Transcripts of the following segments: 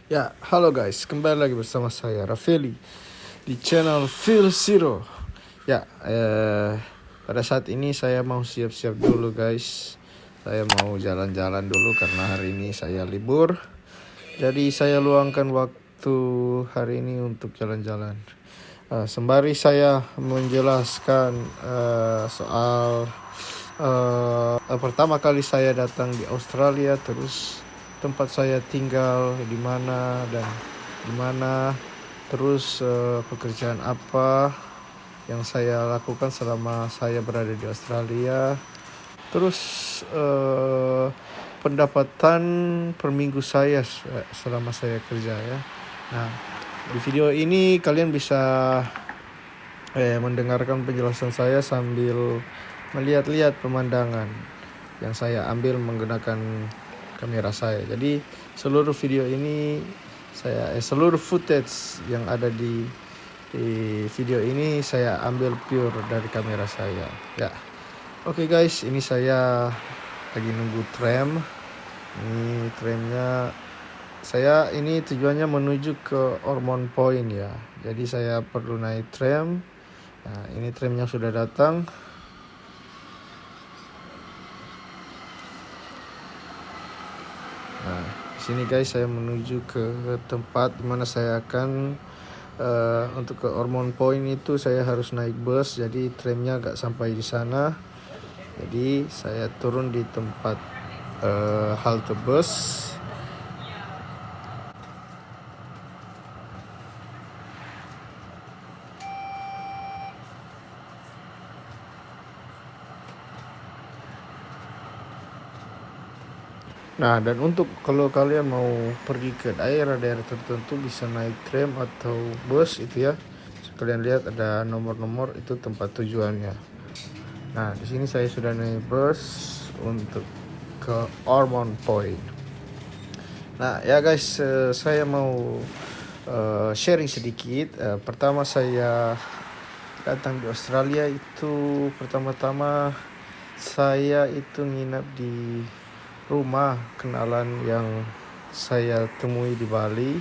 Ya, halo guys, kembali lagi bersama saya Rafeli di channel Feel Zero. Ya, pada saat ini saya mau siap-siap dulu guys. Saya mau jalan-jalan dulu karena hari ini saya libur. Jadi saya luangkan waktu hari ini untuk jalan-jalan. Sembari saya menjelaskan soal pertama kali saya datang di Australia, terus tempat saya tinggal di mana dan di mana, terus pekerjaan apa yang saya lakukan selama saya berada di Australia, terus pendapatan per minggu saya selama saya kerja ya. Nah, di video ini kalian bisa mendengarkan penjelasan saya sambil melihat-lihat pemandangan yang saya ambil menggunakan kamera saya. Jadi seluruh video ini seluruh footage yang ada di video ini saya ambil pure dari kamera saya. Ya, oke guys, ini saya lagi nunggu tram. Ini tramnya, saya ini tujuannya menuju ke Ormond Point ya. Jadi saya perlu naik tram. Nah, ini tramnya sudah datang. Nah, di sini guys saya menuju ke tempat dimana saya akan untuk ke Ormond Point itu saya harus naik bus. Jadi tramnya gak sampai di sana. Jadi saya turun di tempat halte bus. Nah, dan untuk kalau kalian mau pergi ke daerah-daerah tertentu bisa naik tram atau bus itu ya. Kalian lihat ada nomor-nomor itu tempat tujuannya. Nah, di sini saya sudah naik bus untuk ke Ormond Point. Nah, ya guys, saya mau sharing sedikit. Pertama saya datang di Australia itu pertama-tama saya itu nginap di rumah kenalan yang saya temui di Bali.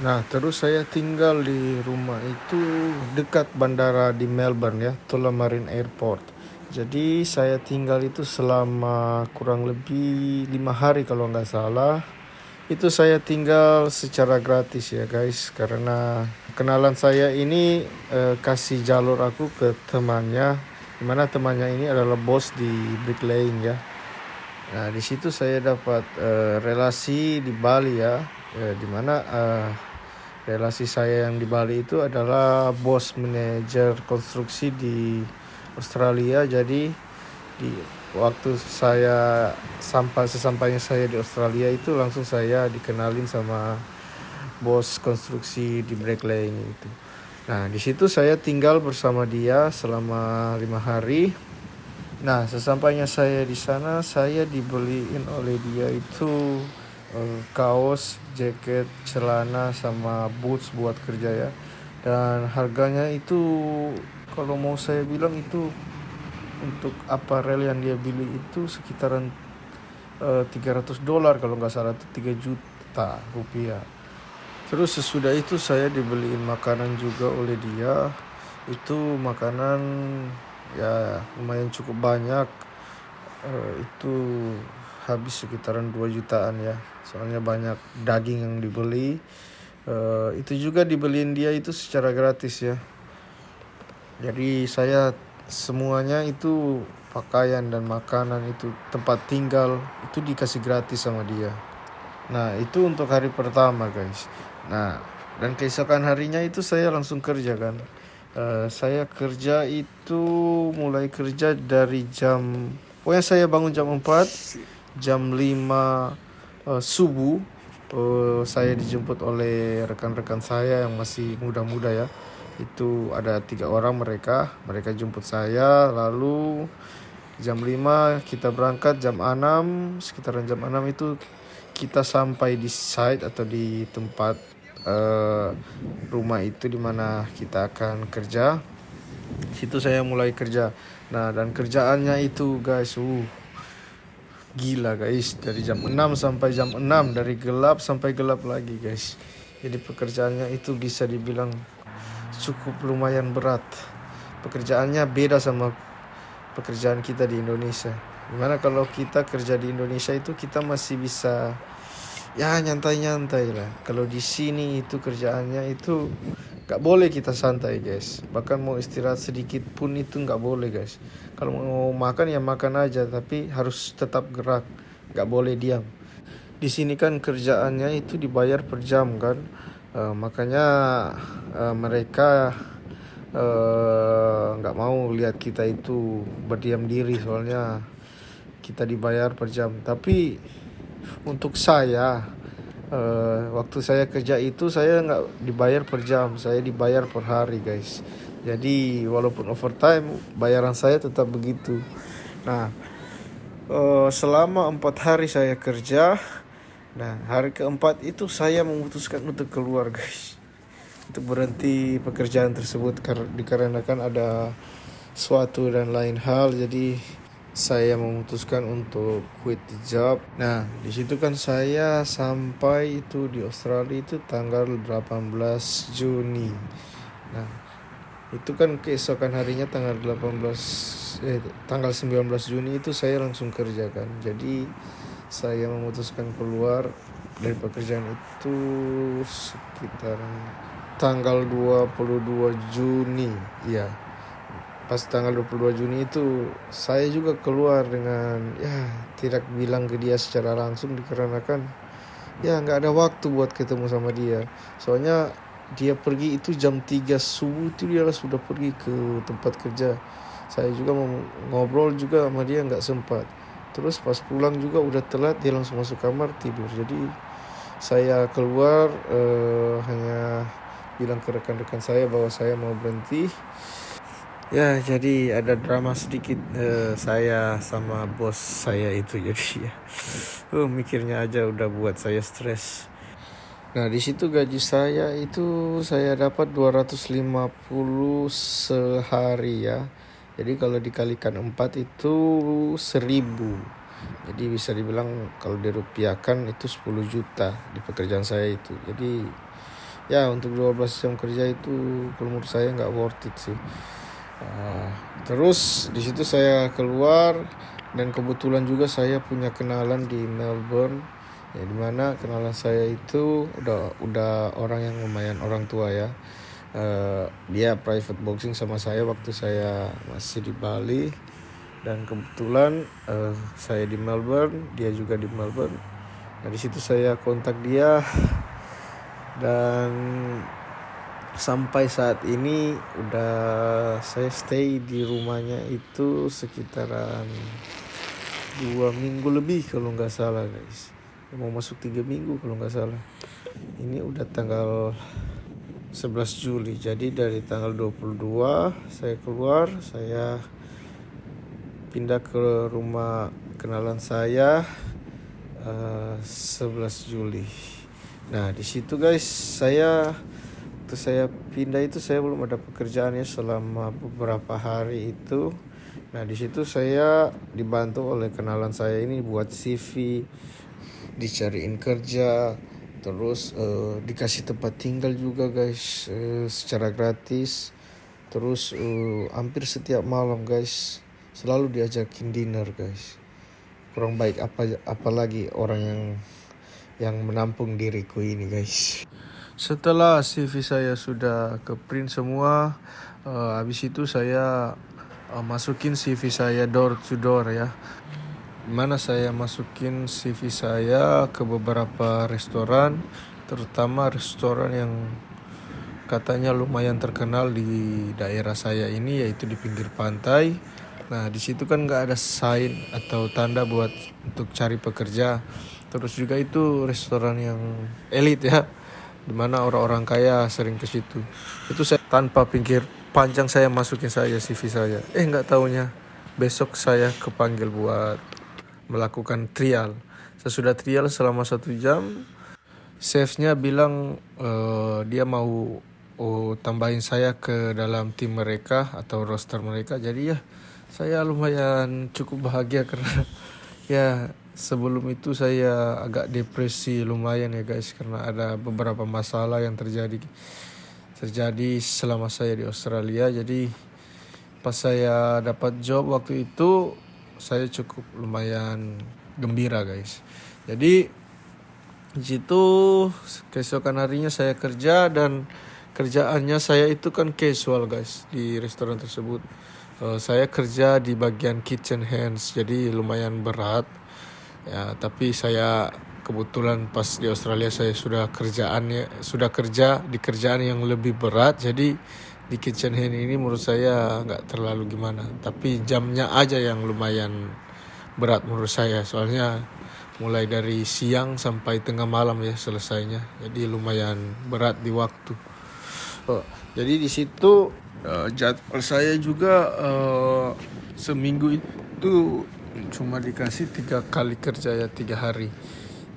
Nah, terus saya tinggal di rumah itu dekat bandara di Melbourne ya, Tullamarine Airport. Jadi saya tinggal itu selama kurang lebih 5 hari kalau nggak salah. Itu saya tinggal secara gratis ya guys, karena kenalan saya ini kasih jalur aku ke temannya, dimana temannya ini adalah bos di bricklaying ya. Nah, di situ saya dapat relasi di Bali ya, dimana relasi saya yang di Bali itu adalah bos manajer konstruksi di Australia. Jadi di waktu saya sesampainya saya di Australia itu langsung saya dikenalin sama bos konstruksi di bricklaying itu. Nah, di situ saya tinggal bersama dia selama 5 hari. Nah, sesampainya saya di sana, saya dibeliin oleh dia itu kaos, jaket, celana, sama boots buat kerja ya. Dan harganya itu kalau mau saya bilang itu untuk apparel yang dia beli itu sekitaran $300 kalau nggak salah, itu 3 juta rupiah. Terus sesudah itu saya dibeliin makanan juga oleh dia. Itu makanan ya lumayan cukup banyak. Itu habis sekitaran 2 jutaan ya. Soalnya banyak daging yang dibeli. Itu juga dibeliin dia itu secara gratis ya. Jadi saya semuanya itu pakaian dan makanan itu tempat tinggal itu dikasih gratis sama dia. Nah, itu untuk hari pertama guys. Nah, dan keesokan harinya itu saya langsung kerja kan. Saya kerja itu mulai kerja dari pokoknya saya bangun jam 4, jam 5 subuh. Saya dijemput oleh rekan-rekan saya yang masih muda-muda ya. Itu ada 3 orang, mereka jemput saya. Lalu jam 5 kita berangkat, jam 6, sekitaran jam 6 itu kita sampai di site atau di tempat rumah itu dimana kita akan kerja. Situ saya mulai kerja. Nah, dan kerjaannya itu guys, gila guys, dari jam 6 sampai jam 6, dari gelap sampai gelap lagi guys. Jadi pekerjaannya itu bisa dibilang cukup lumayan berat. Pekerjaannya beda sama pekerjaan kita di Indonesia. Dimana kalau kita kerja di Indonesia itu kita masih bisa ya nyantai-nyantai lah. Kalau di sini itu kerjaannya itu gak boleh kita santai guys. Bahkan mau istirahat sedikit pun itu gak boleh guys. Kalau mau makan ya makan aja, tapi harus tetap gerak, gak boleh diam. Di sini kan kerjaannya itu dibayar per jam kan. Makanya mereka nggak mau lihat kita itu berdiam diri, soalnya kita dibayar per jam. Tapi untuk saya waktu saya kerja itu saya nggak dibayar per jam, saya dibayar per hari guys. Jadi walaupun overtime bayaran saya tetap begitu. Nah selama 4 hari saya kerja. Nah hari keempat itu saya memutuskan untuk keluar guys, untuk berhenti pekerjaan tersebut dikarenakan ada suatu dan lain hal. Jadi saya memutuskan untuk quit the job. Nah di situ kan saya sampai itu di Australia itu tanggal 18 Juni. Nah itu kan keesokan harinya tanggal 19 Juni itu saya langsung kerja kan. Jadi saya memutuskan keluar dari pekerjaan itu sekitar tanggal 22 Juni. Ya, pas tanggal 22 Juni itu saya juga keluar dengan ya tidak bilang ke dia secara langsung dikarenakan ya nggak ada waktu buat ketemu sama dia. Soalnya dia pergi itu jam 3 subuh itu dia sudah pergi ke tempat kerja. Saya juga mau ngobrol juga sama dia nggak sempat. Terus pas pulang juga udah telat, dia langsung masuk kamar tidur. Jadi saya keluar hanya bilang ke rekan-rekan saya bahwa saya mau berhenti. Ya jadi ada drama sedikit saya sama bos saya itu. Jadi ya mikirnya aja udah buat saya stres. Nah di situ gaji saya itu saya dapat 250 sehari ya. Jadi kalau dikalikan 4 itu 1.000. Jadi bisa dibilang kalau dirupiahkan itu 10 juta di pekerjaan saya itu. Jadi ya untuk 12 jam kerja itu kalau menurut saya nggak worth it sih. Terus di situ saya keluar dan kebetulan juga saya punya kenalan di Melbourne. Ya dimana kenalan saya itu udah orang yang lumayan orang tua ya. Dia private boxing sama saya waktu saya masih di Bali, dan kebetulan saya di Melbourne, dia juga di Melbourne. Nah di situ saya kontak dia, dan sampai saat ini udah saya stay di rumahnya itu sekitaran 2 minggu lebih kalau nggak salah guys. Mau masuk 3 minggu kalau nggak salah. Ini udah tanggal 11 Juli. Jadi dari tanggal 22 saya keluar, saya pindah ke rumah kenalan saya 11 Juli. Nah di situ guys saya pindah itu saya belum ada pekerjaannya selama beberapa hari itu. Nah di situ saya dibantu oleh kenalan saya ini buat CV, dicariin kerja, terus dikasih tempat tinggal juga guys secara gratis. Terus hampir setiap malam guys selalu diajakin dinner guys. Kurang baik apalagi orang yang menampung diriku ini guys. Setelah CV saya sudah ke print semua, habis itu saya masukin CV saya door to door ya. Mana saya masukin CV saya ke beberapa restoran, terutama restoran yang katanya lumayan terkenal di daerah saya ini, yaitu di pinggir pantai. Nah di situ kan nggak ada sign atau tanda buat untuk cari pekerja. Terus juga itu restoran yang elit ya, dimana orang-orang kaya sering ke situ. Itu saya tanpa pikir panjang saya masukin saja CV saya. Nggak taunya besok saya kepanggil buat melakukan trial. Sesudah trial selama 1 jam, chefnya bilang dia mau tambahin saya ke dalam tim mereka atau roster mereka. Jadi ya saya lumayan cukup bahagia karena ya sebelum itu saya agak depresi lumayan ya guys, karena ada beberapa masalah yang terjadi selama saya di Australia. Jadi pas saya dapat job waktu itu, saya cukup lumayan gembira guys. Jadi di situ keesokan harinya saya kerja, dan kerjaannya saya itu kan casual guys di restoran tersebut. Saya kerja di bagian kitchen hands, jadi lumayan berat ya. Tapi saya kebetulan pas di Australia saya sudah kerja di kerjaan yang lebih berat. Jadi di kitchen hand ini menurut saya nggak terlalu gimana. Tapi jamnya aja yang lumayan berat menurut saya, soalnya mulai dari siang sampai tengah malam ya selesainya. Jadi lumayan berat di waktu. Jadi di situ jadwal saya juga seminggu itu cuma dikasih 3 kali kerja ya, 3 hari.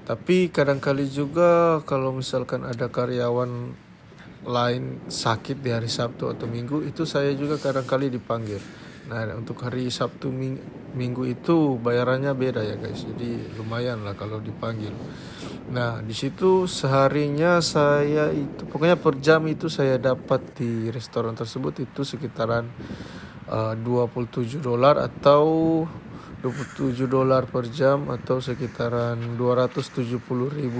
Tapi kadang-kali juga kalau misalkan ada karyawan lain sakit di hari Sabtu atau Minggu, itu saya juga kadang-kali dipanggil. Nah, untuk hari Sabtu Minggu itu bayarannya beda ya guys. Jadi lumayan lah kalau dipanggil. Nah, di situ seharinya saya itu pokoknya per jam itu saya dapat di restoran tersebut itu sekitaran $27 atau $27 per jam, atau sekitaran Rp270.000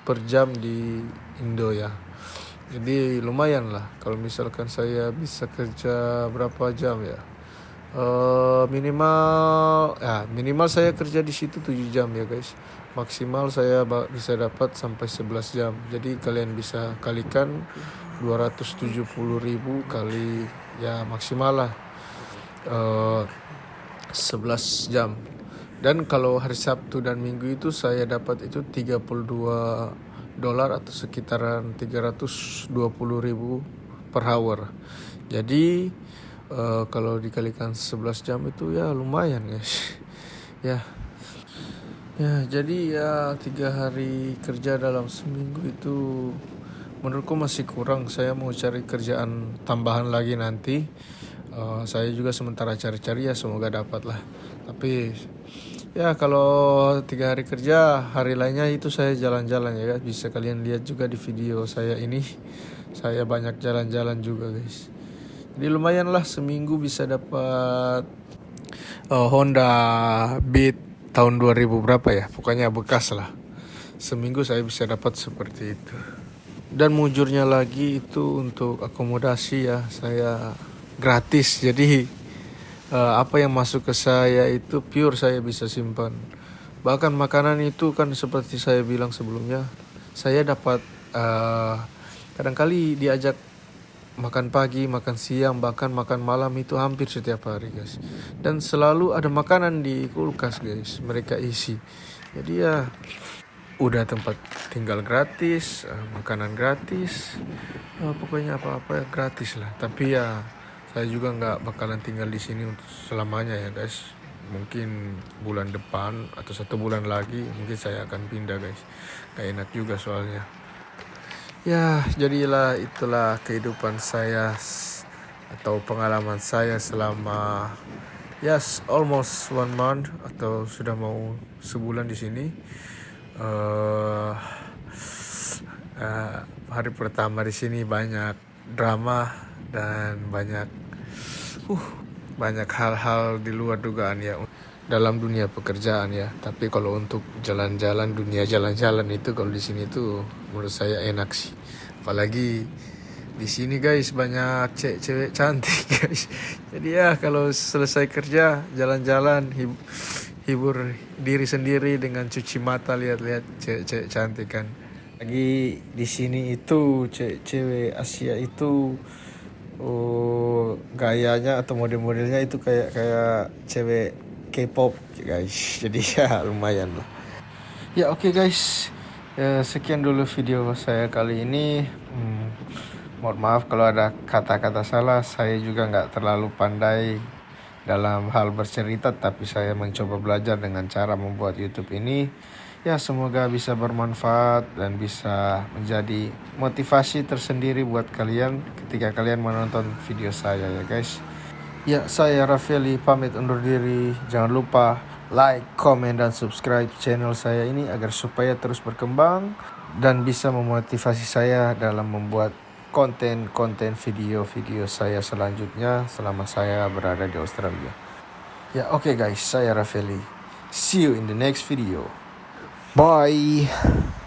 per jam di Indo ya. Jadi lumayan lah kalau misalkan saya bisa kerja berapa jam ya. Minimal saya kerja di situ 7 jam ya guys. Maksimal saya bisa dapat sampai 11 jam. Jadi kalian bisa kalikan 270.000 kali ya maksimal lah 11 jam. Dan kalau hari Sabtu dan Minggu itu saya dapat itu $32 atau sekitaran 320.000 per hour. Jadi kalau dikalikan 11 jam itu ya lumayan guys. Ya, jadi ya 3 hari kerja dalam seminggu itu menurutku masih kurang. Saya mau cari kerjaan tambahan lagi nanti. Saya juga sementara cari-cari ya, semoga dapat lah. Tapi ya kalau 3 hari kerja, hari lainnya itu saya jalan-jalan ya guys. Bisa kalian lihat juga di video saya ini. Saya banyak jalan-jalan juga guys. Jadi lumayan lah, seminggu bisa dapat Honda Beat tahun 2000 berapa ya. Pokoknya bekas lah. Seminggu saya bisa dapat seperti itu. Dan mujurnya lagi itu untuk akomodasi ya, saya gratis. Jadi apa yang masuk ke saya itu pure saya bisa simpan. Bahkan makanan itu kan seperti saya bilang sebelumnya, saya dapat kadang-kali diajak makan pagi, makan siang, bahkan makan malam itu hampir setiap hari guys. Dan selalu ada makanan di kulkas guys, mereka isi. Jadi ya udah tempat tinggal gratis, makanan gratis, pokoknya apa-apa gratis lah. Tapi ya saya juga nggak bakalan tinggal di sini untuk selamanya ya guys. Mungkin bulan depan atau 1 bulan lagi mungkin saya akan pindah guys. Gak enak juga soalnya. Ya, jadilah itulah kehidupan saya atau pengalaman saya selama almost 1 month atau sudah mau sebulan di sini. Hari pertama di sini banyak drama dan banyak hal-hal di luar dugaan ya dalam dunia pekerjaan ya. Tapi kalau untuk dunia jalan-jalan itu kalau di sini tuh menurut saya enak sih. Apalagi di sini guys banyak cewek cantik guys. Jadi ya kalau selesai kerja jalan-jalan hibur diri sendiri dengan cuci mata lihat-lihat cewek cantik kan. Lagi di sini itu cewek Asia itu gayanya atau model-modelnya itu kayak cewek K-pop guys. Jadi ya lumayan lah. Ya oke guys. Sekian dulu video saya kali ini. Mohon maaf kalau ada kata-kata salah. Saya juga nggak terlalu pandai dalam hal bercerita, tapi saya mencoba belajar dengan cara membuat YouTube ini. Ya semoga bisa bermanfaat dan bisa menjadi motivasi tersendiri buat kalian ketika kalian menonton video saya ya guys. Ya, saya Rafeli pamit undur diri. Jangan lupa like, comment, dan subscribe channel saya ini agar supaya terus berkembang dan bisa memotivasi saya dalam membuat konten-konten video-video saya selanjutnya selama saya berada di Australia. Ya, oke guys, saya Rafeli. See you in the next video. Bye.